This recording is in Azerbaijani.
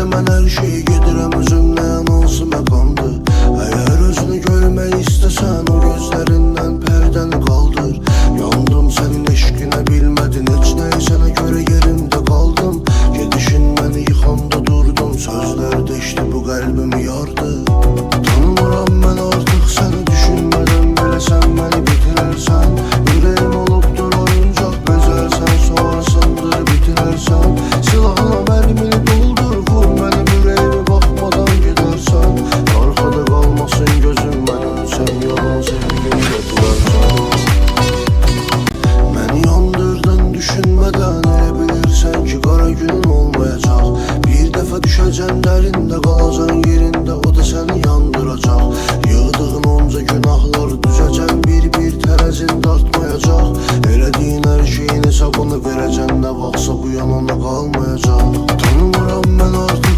de mən hər şeyi gedirəm özümlə, hansı məqamdır. Əgər özünü görmək istəsən, o gözlərindən pərdəni qaldır. Yandım sənin eşqinə, bilmədin heç nəyi, sənə görə yerimdə qaldım. Gedişin məni yıxanda durdum, sözlər deşdi, bu qəlbimi yardı. Tanımıram mən artıq səni, düşünmədən belə sən məni bitirərsən. Ürəyim olubdur oyuncaq, bezərsən, sonra sındır bitirərsən. Silahla mərmini doldur, vur mənim ürəyimi, baxmadan gedərsən. Arxada qalmasın gözüm, mən ölsəm yalan sevgini götürərsən. Məni yandırdın düşünmədən, elə bilirsən ki qara günün olmayacaq. Bir dəfə düşəcən dərində, qalacaq yerində, o da səni yandıracaq. Yığdığın onca günahlar düzəcən, bir tərəzin dartmayacaq. Elədiyin hər şeyin hesabını verəcən, nə vaxtsa bu yanına qalmayacaq. Tanımıram mən artıq